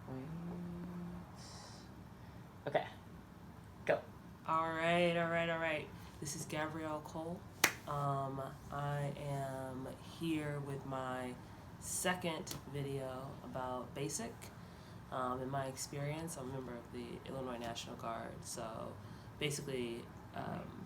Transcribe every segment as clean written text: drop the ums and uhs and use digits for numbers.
Wait. Okay. Go. All right. This is Gabrielle Cole. I am here with my second video about BASIC. In my experience, I'm a member of the Illinois National Guard. So basically,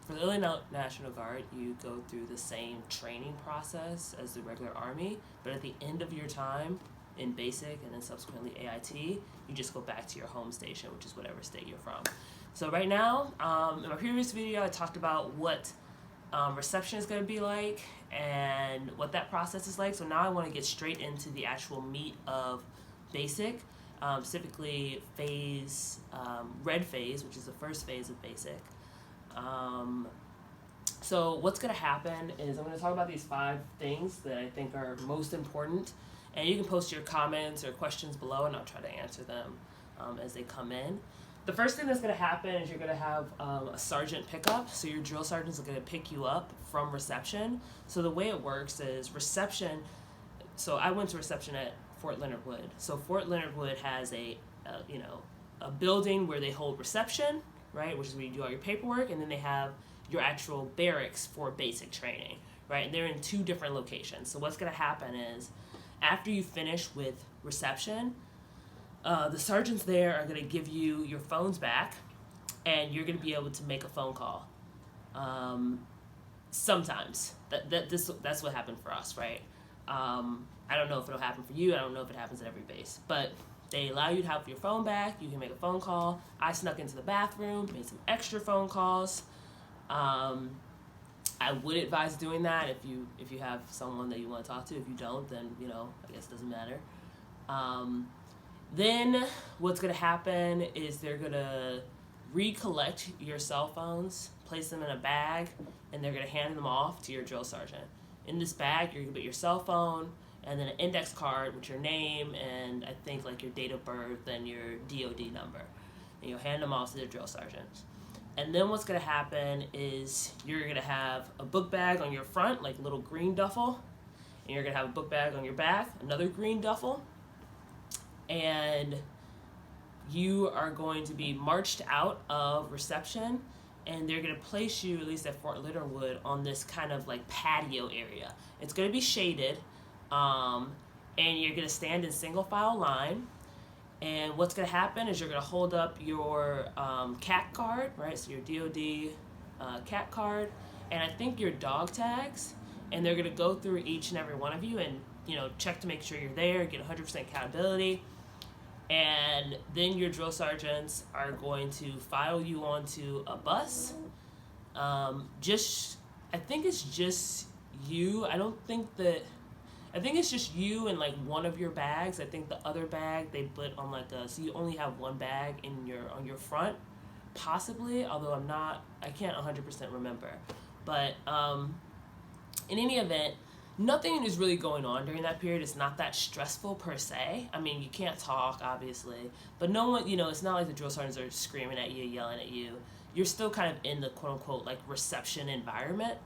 for the Illinois National Guard, you go through the same training process as the regular Army, but at the end of your time in BASIC and then subsequently AIT, you just go back to your home station, which is whatever state you're from. So right now, in my previous video, I talked about what reception is going to be like and what that process is like. So now I want to get straight into the actual meat of BASIC, specifically red phase, which is the first phase of BASIC. So what's going to happen is I'm going to talk about these 5 things that I think are most important, and you can post your comments or questions below and I'll try to answer them as they come in. The first thing that's going to happen is you're going to have a sergeant pickup. So your drill sergeant is going to pick you up from reception. So the way it works is reception. So I went to reception at Fort Leonard Wood. So Fort Leonard Wood has a building where they hold reception, right, which is where you do all your paperwork, and then they have your actual barracks for basic training, right? And they're in 2 different locations. So what's going to happen is after you finish with reception, the sergeants there are going to give you your phones back, and you're going to be able to make a phone call. Sometimes that's what happened for us, right? I don't know if it'll happen for you. I don't know if it happens at every base, but they allow you to have your phone back. You can make a phone call. I snuck into the bathroom, made some extra phone calls. I would advise doing that if you have someone that you want to talk to. If you don't, then I guess it doesn't matter. Then what's going to happen is they're going to recollect your cell phones, place them in a bag, and they're going to hand them off to your drill sergeant. In this bag, you're going to put your cell phone and then an index card with your name and I think like your date of birth and your DOD number. And you'll hand them off to the drill sergeant. And then what's going to happen is you're going to have a book bag on your front, like a little green duffel, and you're going to have a book bag on your back, another green duffel, and you are going to be marched out of reception, and they're going to place you, at least at Fort Leonard Wood, on this kind of like patio area. It's going to be shaded, and you're going to stand in single file line. And what's going to happen is you're going to hold up your CAT card, right? So your DOD CAT card, and I think your dog tags, and they're going to go through each and every one of you and check to make sure you're there, get 100% accountability. And then your drill sergeants are going to file you onto a bus. I think it's just you. I think it's just you and like one of your bags. I think the other bag they put on so you only have one bag on your front, possibly. Although I can't 100% remember. But in any event, nothing is really going on during that period. It's not that stressful per se. I mean, you can't talk, obviously, but no one, it's not like the drill sergeants are screaming at you, yelling at you. You're still kind of in the quote unquote like reception environment.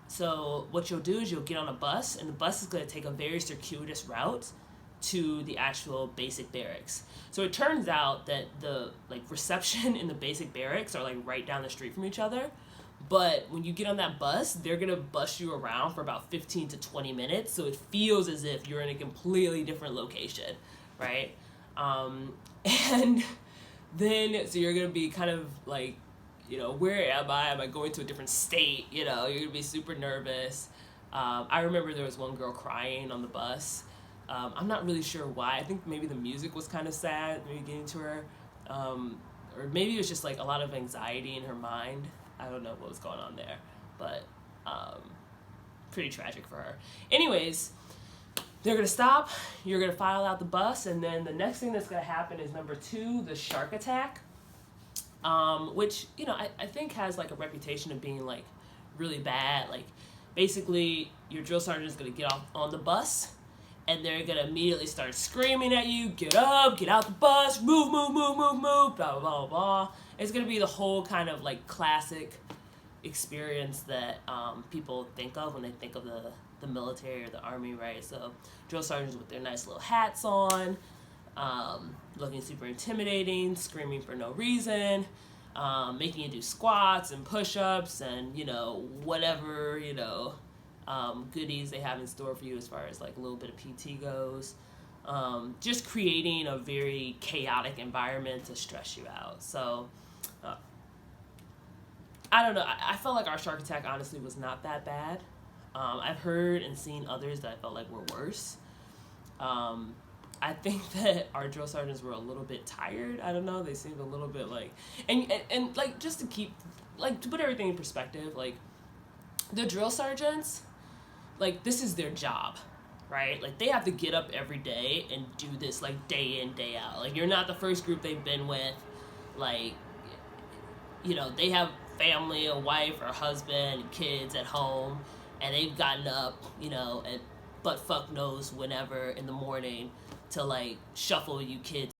So what you'll do is you'll get on a bus, and the bus is going to take a very circuitous route to the actual basic barracks. So it turns out that the reception and the basic barracks are right down the street from each other. But when you get on that bus, they're going to bus you around for about 15 to 20 minutes. So it feels as if you're in a completely different location, right? And then, so you're going to be kind of where am I? Am I going to a different state? You're going to be super nervous. I remember there was one girl crying on the bus. I'm not really sure why. I think maybe the music was kind of sad, maybe getting to her. Or maybe it was just a lot of anxiety in her mind. I don't know what was going on there, but pretty tragic for her. Anyways, they're going to stop. You're going to file out the bus, and then the next thing that's going to happen is number 2, the shark attack, which, I think has a reputation of being really bad. Basically, your drill sergeant is going to get off on the bus, and they're going to immediately start screaming at you, get up, get out the bus, move, blah, blah, blah, blah. It's going to be the whole kind of classic experience that people think of when they think of the military or the army, right? So drill sergeants with their nice little hats on, looking super intimidating, screaming for no reason, making you do squats and push-ups and, whatever, goodies they have in store for you as far as like a little bit of PT goes. Just creating a very chaotic environment to stress you out. So, I don't know. I felt like our shark attack honestly was not that bad. I've heard and seen others that I felt like were worse. I think that our drill sergeants were a little bit tired. I don't know. They seemed a little bit like, and like just to put everything in perspective, like the drill sergeants, like this is their job, right? Like they have to get up every day and do this like day in, day out. Like you're not the first group they've been with. Like, they have family, a wife or husband, kids at home, and they've gotten up, and butt fuck knows whenever in the morning to like shuffle you kids